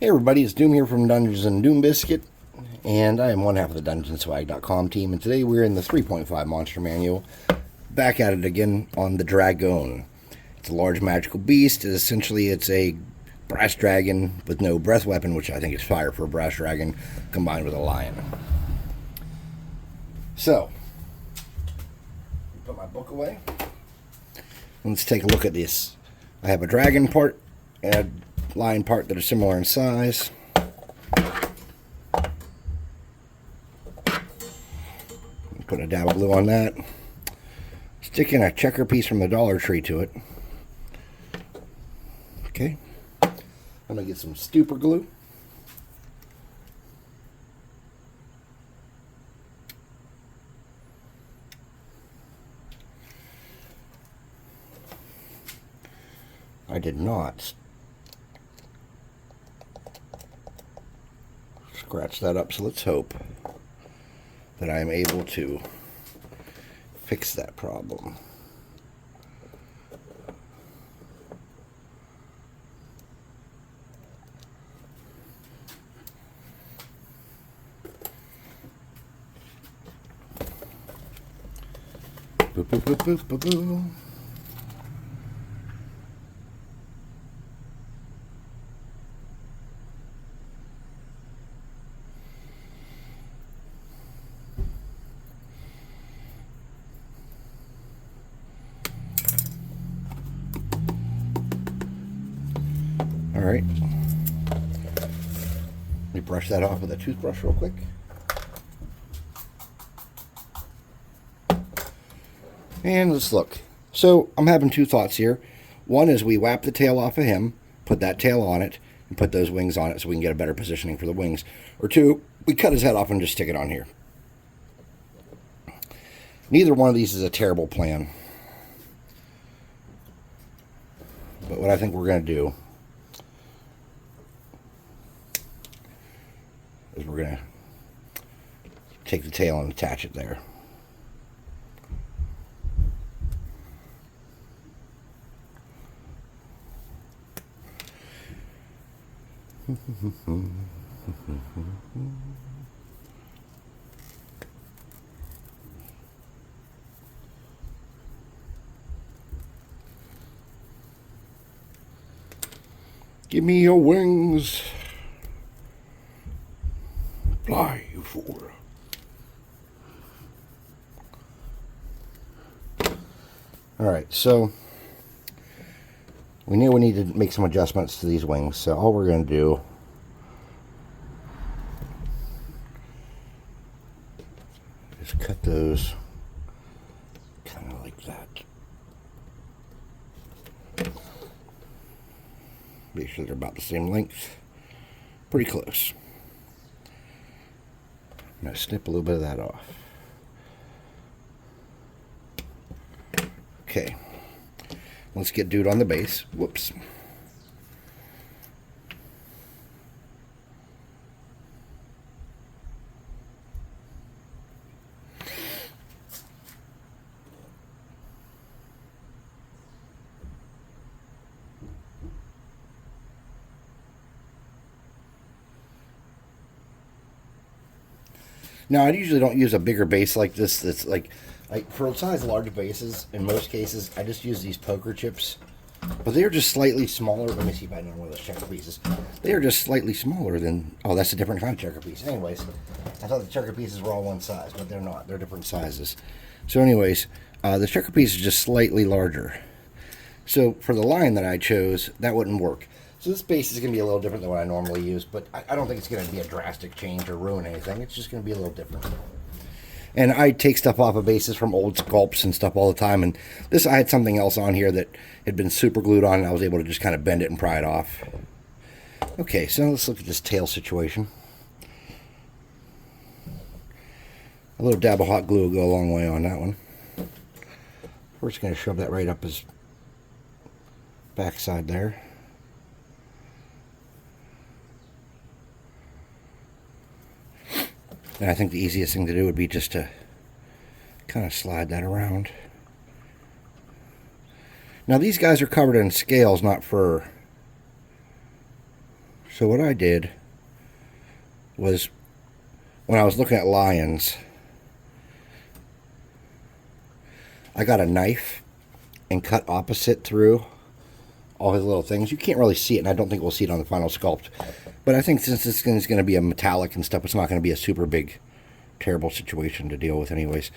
Hey everybody, it's Doom here from Dungeons and Doom Biscuit, and I am one half of the DungeonSwag.com team, and today we're in the 3.5 Monster Manual, back at it again on the Dragonne. It's a large magical beast. Essentially, it's a brass dragon with no breath weapon, which I think is fire for a brass dragon, combined with a lion. So, put my book away. Let's take a look at this. I have a dragon part and a lion part that are similar in size. Put a dab of glue on that. Stick in a checker piece from the Dollar Tree to it. Okay. I'm going to get some stupor glue. I did not scratch that up, so let's hope that I am able to fix that problem. Boop, boop, boop, boop, boop, boop. All right, let me brush that off with a toothbrush real quick. And let's look. So I'm having two thoughts here. One is we whap the tail off of him, put that tail on it, and put those wings on it so we can get a better positioning for the wings. Or two, we cut his head off and just stick it on here. Neither one of these is a terrible plan. But what I think we're going to do is we're going to take the tail and attach it there. Give me your wings. Fly, you fool. Alright, so we knew we needed to make some adjustments to these wings, so all we're going to do is cut those kind of like that. Make sure they're about the same length. Pretty close. I'm going to snip a little bit of that off. Okay. Let's get dude on the base. Whoops. Now, I usually don't use a bigger base like this. That's like for size large bases, in most cases, I just use these poker chips. But they're just slightly smaller. Let me see if I know one of those checker pieces. They are just slightly smaller than... Oh, that's a different kind of checker piece. Anyways, I thought the checker pieces were all one size, but they're not. They're different sizes. So anyways, the checker piece is just slightly larger. So for the line that I chose, that wouldn't work. So this base is going to be a little different than what I normally use, but I don't think it's going to be a drastic change or ruin anything. It's just going to be a little different. And I take stuff off of bases from old sculpts and stuff all the time, and this I had something else on here that had been super glued on, and I was able to just kind of bend it and pry it off. Okay, so let's look at this tail situation. A little dab of hot glue will go a long way on that one. We're just going to shove that right up his backside there. And I think the easiest thing to do would be just to kind of slide that around. Now these guys are covered in scales, not fur. So what I did was, when I was looking at lions, I got a knife and cut opposite through all his little things. You can't really see it, and I don't think we'll see it on the final sculpt. But I think since this thing's going to be a metallic and stuff, it's not going to be a super big, terrible situation to deal with anyways.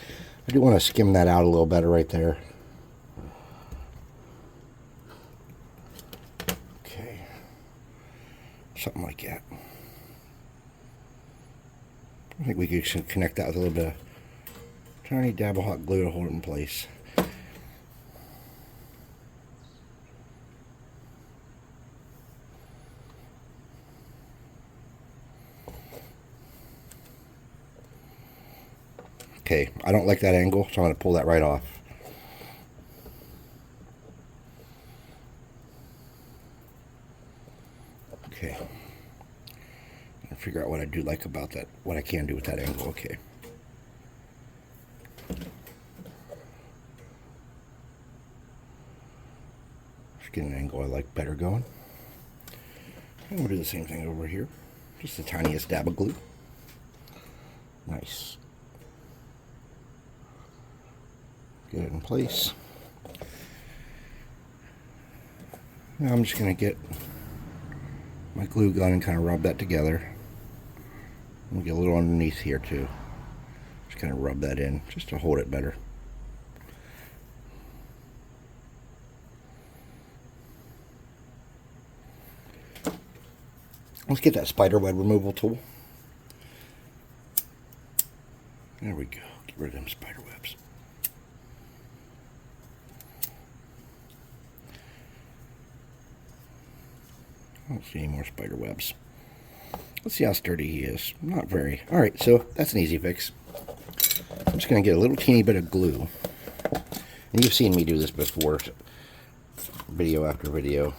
I do want to skim that out a little better right there. Okay. Something like that. I think we could connect that with a little bit of tiny dab of hot glue to hold it in place. Okay, I don't like that angle, so I'm going to pull that right off. Okay. I'll figure out what I do like about that, what I can do with that angle. Okay. Let's get an angle I like better going. And we'll do the same thing over here. Just the tiniest dab of glue. Nice. Get it in place. Now I'm just going to get my glue gun and kind of rub that together. And get a little underneath here too. Just kind of rub that in just to hold it better. Let's get that spider web removal tool. There we go. Get rid of them spider webs. I don't see any more spider webs. Let's see how sturdy he is. Not very. Alright, so that's an easy fix. I'm just going to get a little teeny bit of glue. And you've seen me do this before, video after video.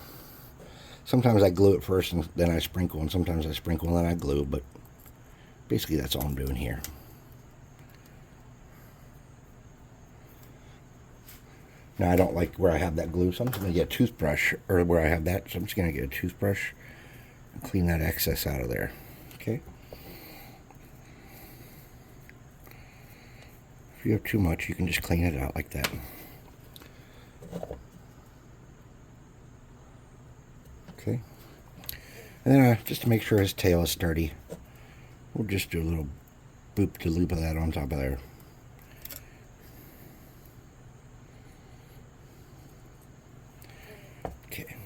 Sometimes I glue it first and then I sprinkle, and sometimes I sprinkle and then I glue, but basically that's all I'm doing here. Now I don't like where I have that glue, so I'm just going to get a toothbrush, or where I have that, so I'm just going to get a toothbrush and clean that excess out of there. Okay? If you have too much, you can just clean it out like that. Okay? And then just to make sure his tail is sturdy, we'll just do a little boop-de-loop of that on top of there. Okay.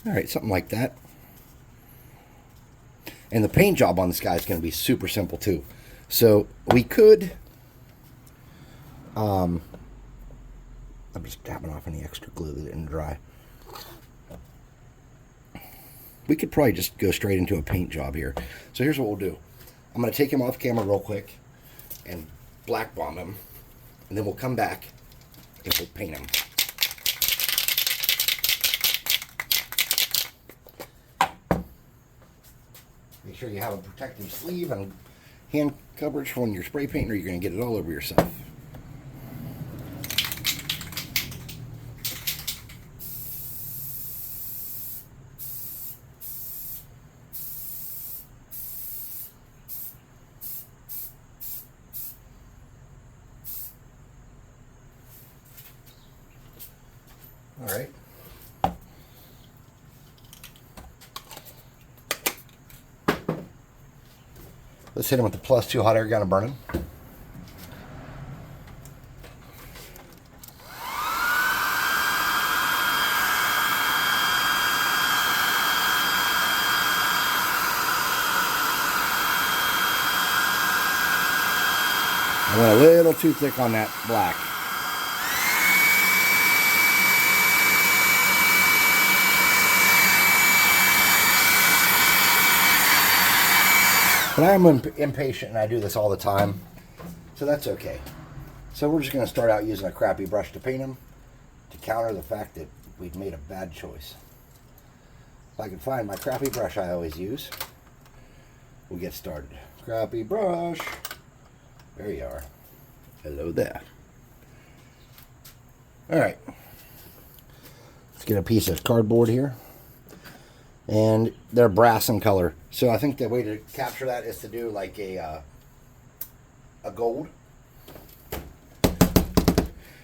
Alright, something like that. And the paint job on this guy is going to be super simple too. So we could, I'm just tapping off any extra glue that didn't dry. We could probably just go straight into a paint job here. So here's what we'll do. I'm going to take him off camera real quick and black bomb him. And then we'll come back and we'll paint him. Make sure you have a protective sleeve and hand coverage for when you're spray painting, or you're going to get it all over yourself. All right. Let's hit him with the +2 hot air gun and burn him. I went a little too thick on that black. But I am impatient and I do this all the time, so that's okay. So we're just going to start out using a crappy brush to paint them to counter the fact that we've made a bad choice. If I can find my crappy brush I always use, we'll get started. Scrappy brush. There you are. Hello there. Alright. Let's get a piece of cardboard here. And they're brass in color. So I think the way to capture that is to do like a gold.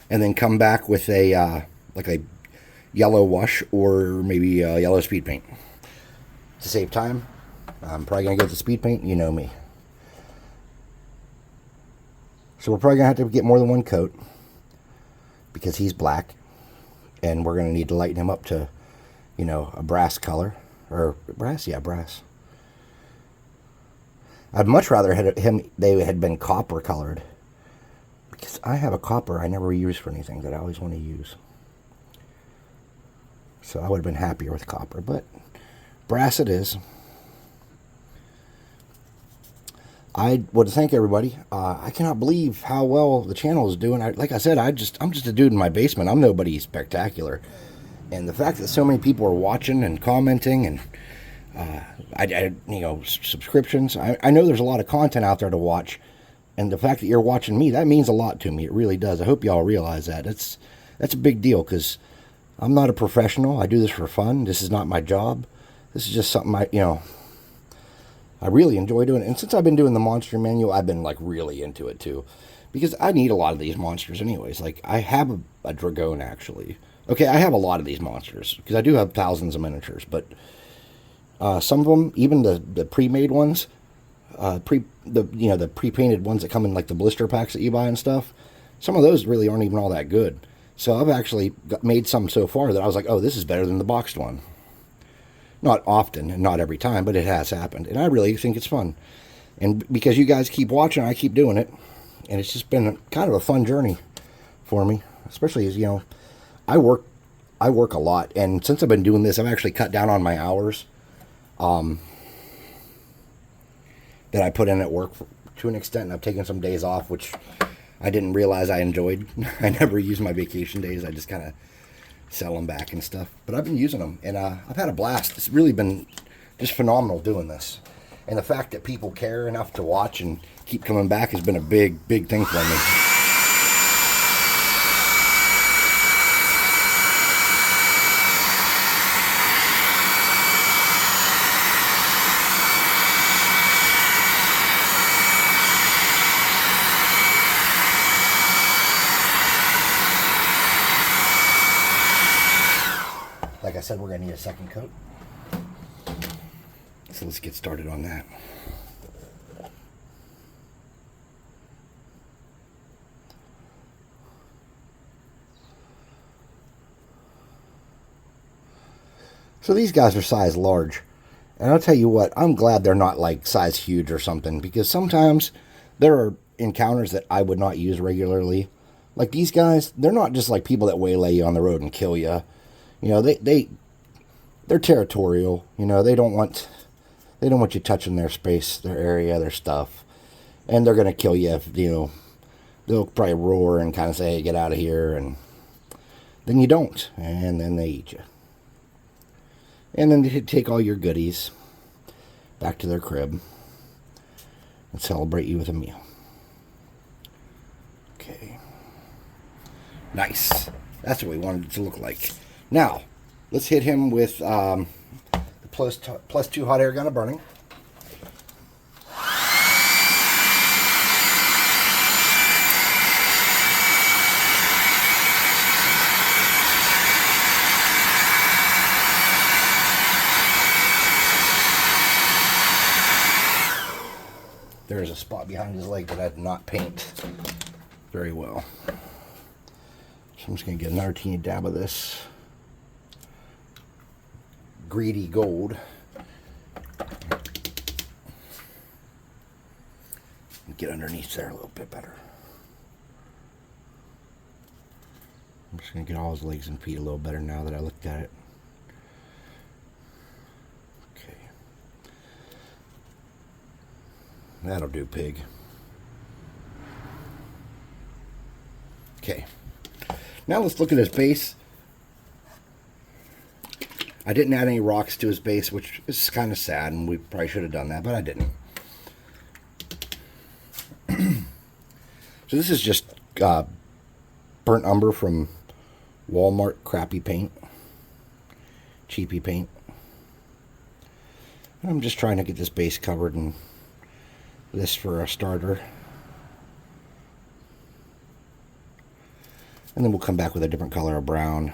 And then come back with a like a yellow wash or maybe a yellow speed paint. To save time, I'm probably going to go with the speed paint. You know me. So we're probably going to have to get more than one coat because he's black. And we're going to need to lighten him up to, you know, a brass color. Or brass? Yeah, brass. I'd much rather they had been copper colored. Because I have a copper I never use for anything that I always want to use. So I would have been happier with copper. But brass it is. I want to thank everybody. I cannot believe how well the channel is doing. Like I said, I'm just a dude in my basement. I'm nobody spectacular. And the fact that so many people are watching and commenting and you know, subscriptions. I know there's a lot of content out there to watch. And the fact that you're watching me, that means a lot to me. It really does. I hope y'all realize that. That's a big deal because I'm not a professional. I do this for fun. This is not my job. This is just something I really enjoy doing. And since I've been doing the monster manual, I've been like really into it too. Because I need a lot of these monsters anyways. Like I have a Dragonne actually. Okay, I have a lot of these monsters because I do have thousands of miniatures. But some of them, even the pre-made ones, the pre-painted ones that come in like the blister packs that you buy and stuff, some of those really aren't even all that good. So I've actually made some so far that I was like, oh, this is better than the boxed one. Not often and not every time, but it has happened. And I really think it's fun. And because you guys keep watching, I keep doing it. And it's just been kind of a fun journey for me. Especially as, you know, I work a lot. And since I've been doing this, I've actually cut down on my hours that I put in at work to an extent. And I've taken some days off, which I didn't realize I enjoyed. I never use my vacation days. I just kind of sell them back and stuff. But I've been using them, and I've had a blast. It's really been just phenomenal doing this. And the fact that people care enough to watch and keep coming back has been a big, big thing for me. Like I said, we're going to need a second coat. So let's get started on that. So these guys are size large. And I'll tell you what, I'm glad they're not like size huge or something. Because sometimes there are encounters that I would not use regularly. Like these guys, they're not just like people that waylay you on the road and kill you. You know, they're territorial. You know, they don't want you touching their space, their area, their stuff. And they're going to kill you if, you know, they'll probably roar and kind of say, hey, get out of here. And then you don't. And then they eat you. And then they take all your goodies back to their crib and celebrate you with a meal. Okay. Nice. That's what we wanted it to look like. Now, let's hit him with the plus 2 hot air gun of burning. There is a spot behind his leg that I did not paint very well. So I'm just going to get another teeny dab of this greedy gold. And get underneath there a little bit better. I'm just going to get all his legs and feet a little better now that I looked at it. Okay. That'll do, pig. Okay. Now let's look at his base. I didn't add any rocks to his base, which is kind of sad, and we probably should have done that, but I didn't. So this is just burnt umber from Walmart crappy paint. Cheapy paint. And I'm just trying to get this base covered in this for a starter. And then we'll come back with a different color of brown.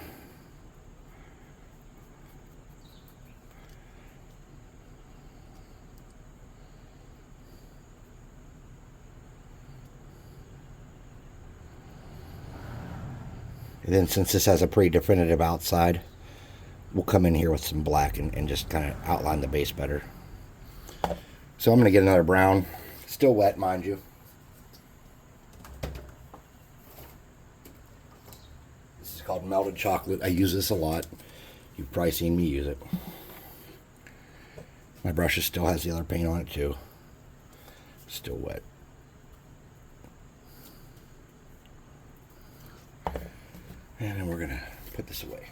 And then since this has a pretty definitive outside, we'll come in here with some black and just kind of outline the base better. So I'm going to get another brown. Still wet, mind you. This is called melted chocolate. I use this a lot. You've probably seen me use it. My brush still has the other paint on it too. Still wet. And then we're going to put this away.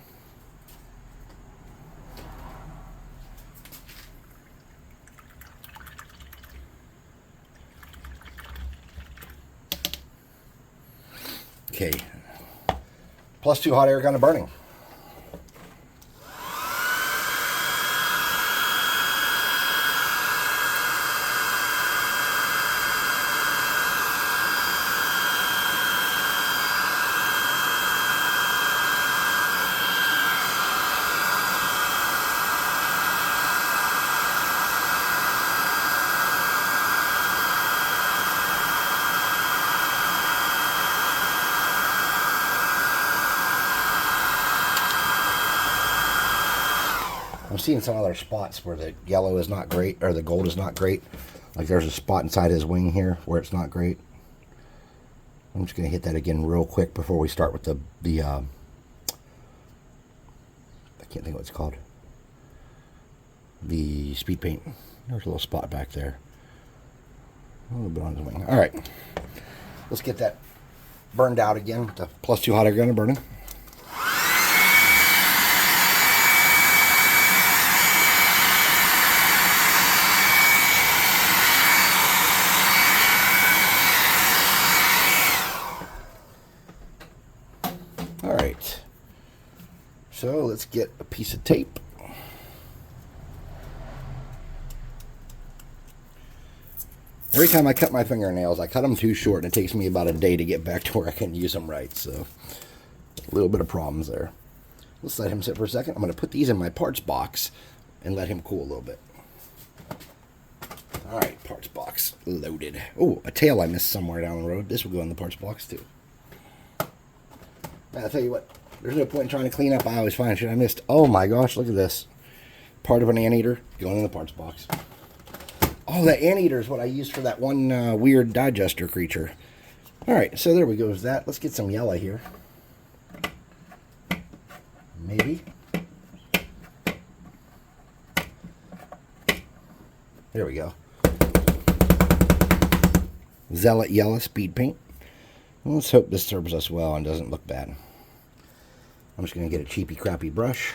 Okay. +2 hot air gun burning. I'm seeing some other spots where the yellow is not great, or the gold is not great. Like there's a spot inside his wing here where it's not great. I'm just going to hit that again real quick before we start with the I can't think what it's called. The speed paint. There's a little spot back there. A little bit on his wing. All right. Let's get that burned out again with the +2 hot air gun burning. Alright, so let's get a piece of tape. Every time I cut my fingernails, I cut them too short, and it takes me about a day to get back to where I can use them right, so a little bit of problems there. Let's let him sit for a second. I'm going to put these in my parts box and let him cool a little bit. Alright, parts box loaded. Oh, a tail I missed somewhere down the road. This will go in the parts box too. I'll tell you what, there's no point in trying to clean up. I always find shit I missed. Oh my gosh, look at this. Part of an anteater going in the parts box. Oh, that anteater is what I used for that one weird digester creature. Alright, so there we go with that. Let's get some yellow here. Maybe. There we go. Zealot Yellow Speed Paint. Let's hope this serves us well and doesn't look bad. I'm just going to get a cheapy crappy brush.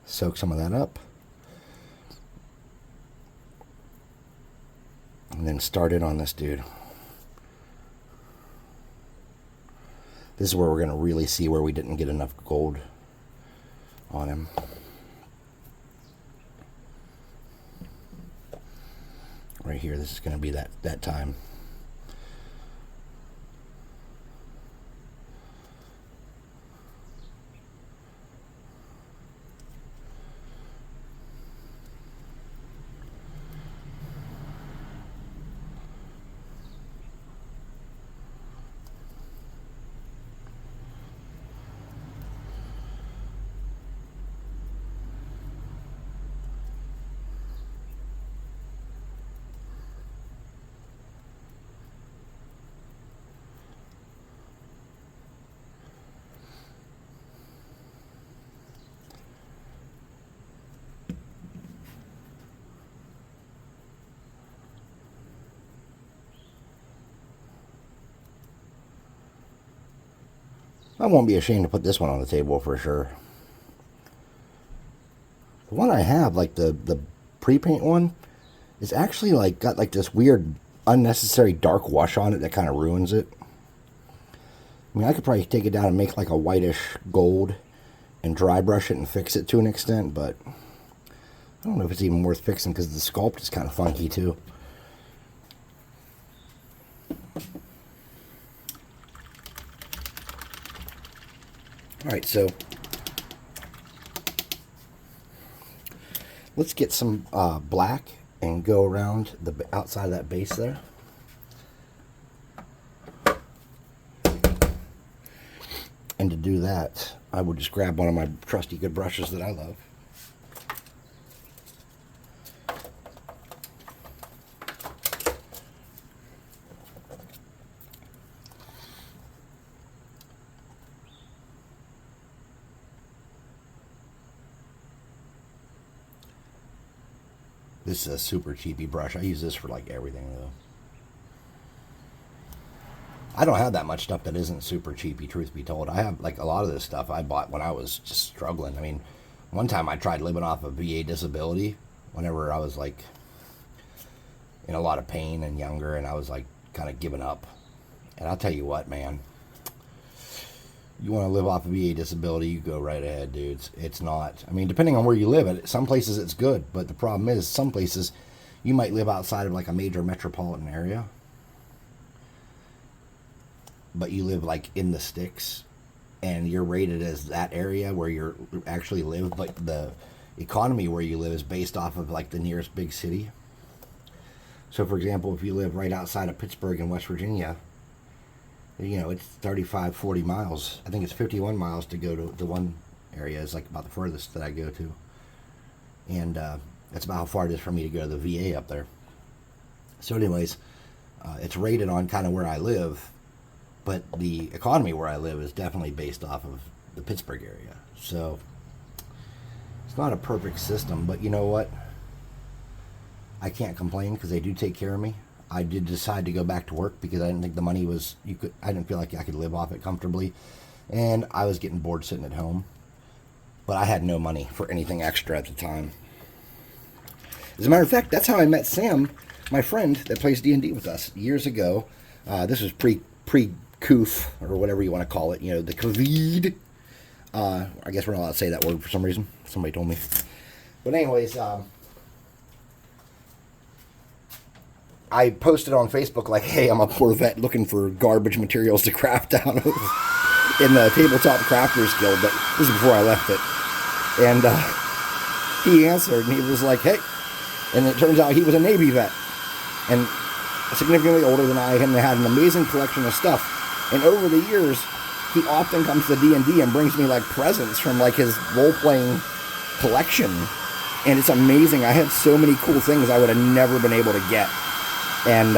Soak some of that up. And then start it on this dude. This is where we're going to really see where we didn't get enough gold on him. Right here, this is going to be that time. I won't be ashamed to put this one on the table for sure. The one I have, like the pre-paint one, is actually like got like this weird unnecessary dark wash on it that kind of ruins it. I mean, I could probably take it down and make like a whitish gold and dry brush it and fix it to an extent, but I don't know if it's even worth fixing because the sculpt is kind of funky too. Alright, so let's get some black and go around the outside of that base there. And to do that, I would just grab one of my trusty good brushes that I love. This is a super cheapy brush. I use this for like everything though. I don't have that much stuff that isn't super cheapy, truth be told. I have like a lot of this stuff I bought when I was just struggling. I mean, one time I tried living off of VA disability whenever I was like in a lot of pain and younger, and I was like kind of giving up. And I'll tell you what, man, you want to live off of VA disability, you go right ahead, dudes. It's not, I mean, depending on where you live, at some places it's good, but the problem is some places you might live outside of like a major metropolitan area, but you live like in the sticks and you're rated as that area where you actually live, but the economy where you live is based off of like the nearest big city. So for example, if you live right outside of Pittsburgh in West Virginia, you know, it's 35, 40 miles. I think it's 51 miles to go to the one area is like about the furthest that I go to. And that's about how far it is for me to go to the VA up there. So anyways, it's rated on kind of where I live, but the economy where I live is definitely based off of the Pittsburgh area. So it's not a perfect system, but you know what? I can't complain because they do take care of me. I did decide to go back to work because I didn't think the money was, I didn't feel like I could live off it comfortably. And I was getting bored sitting at home. But I had no money for anything extra at the time. As a matter of fact, that's how I met Sam, my friend that plays D&D with us years ago. This was pre-coof, or whatever you want to call it, you know, the COVID. I guess we're not allowed to say that word for some reason. Somebody told me. But anyways, I posted on Facebook like, hey, I'm a poor vet looking for garbage materials to craft out of in the Tabletop Crafters Guild. But this is before I left it. And he answered, and he was like, hey. And it turns out he was a Navy vet. And significantly older than I, and had an amazing collection of stuff. And over the years, he often comes to D&D and brings me like presents from like his role-playing collection. And it's amazing. I had so many cool things I would have never been able to get. And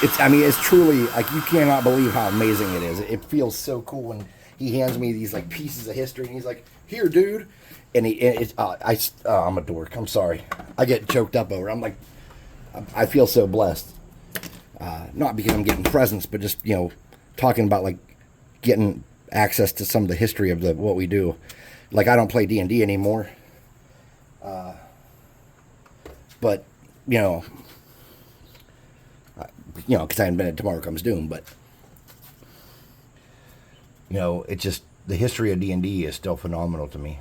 it's truly, like, you cannot believe how amazing it is. It feels so cool when he hands me these, like, pieces of history, and he's like, here, dude. And I'm a dork. I'm sorry. I get choked up over it. I'm like, I feel so blessed. Not because I'm getting presents, but just, you know, talking about, like, getting access to some of the history of what we do. Like, I don't play D&D anymore. But, you know, because I haven't been at Tomorrow Comes Doom, but, you know, it's just, the history of D&D is still phenomenal to me.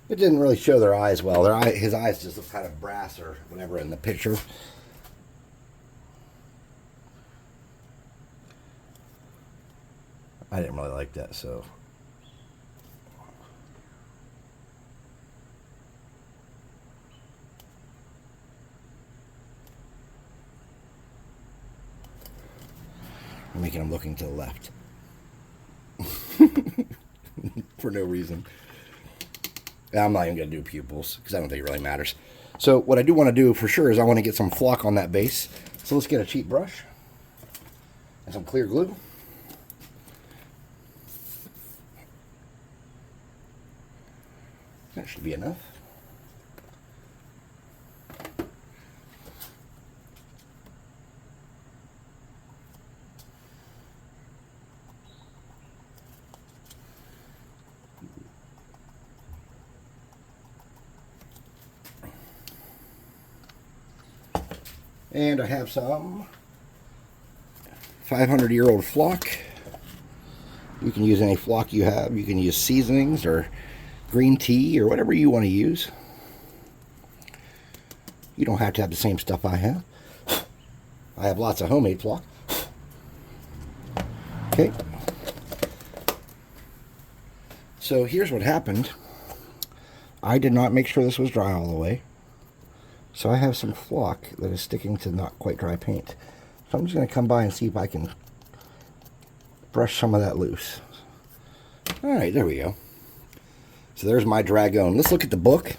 It didn't really show their eyes well. His eyes just look kind of brass or whatever in the picture. I didn't really like that, so. I'm making him looking to the left. For no reason. I'm not even going to do pupils because I don't think it really matters. So what I do want to do for sure is I want to get some flock on that base. So let's get a cheap brush and some clear glue. That should be enough. And I have some 500-year-old flock. You can use any flock you have. You can use seasonings or green tea or whatever you want to use. You don't have to have the same stuff I have. I have lots of homemade flock. Okay. So here's what happened. I did not make sure this was dry all the way. So I have some flock that is sticking to not quite dry paint. So I'm just going to come by and see if I can brush some of that loose. Alright, there we go. So there's my Dragonne. Let's look at the book.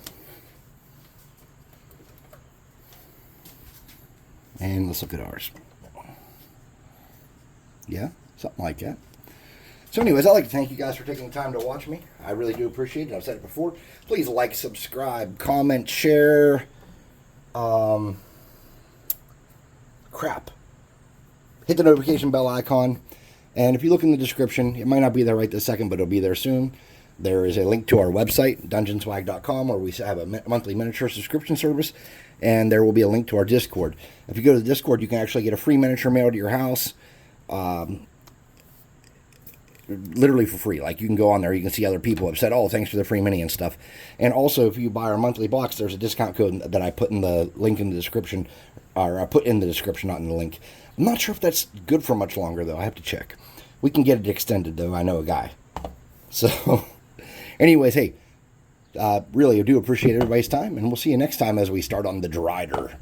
And let's look at ours. Yeah, something like that. So anyways, I'd like to thank you guys for taking the time to watch me. I really do appreciate it. I've said it before. Please like, subscribe, comment, share. Crap. Hit the notification bell icon. And if you look in the description, it might not be there right this second, but it'll be there soon. There is a link to our website, dungeonswag.com, where we have a monthly miniature subscription service. And there will be a link to our Discord. If you go to the Discord, you can actually get a free miniature mailed to your house. Literally for free. Like, you can go on there, you can see other people have said, oh, thanks for the free mini and stuff. And also, if you buy our monthly box, there's a discount code that I put in the link in the description, or I put in the description, not in the link. I'm not sure if that's good for much longer, though. I have to check. We can get it extended, though. I know a guy. So, anyways, hey, really, I do appreciate everybody's time, and we'll see you next time as we start on the Drider.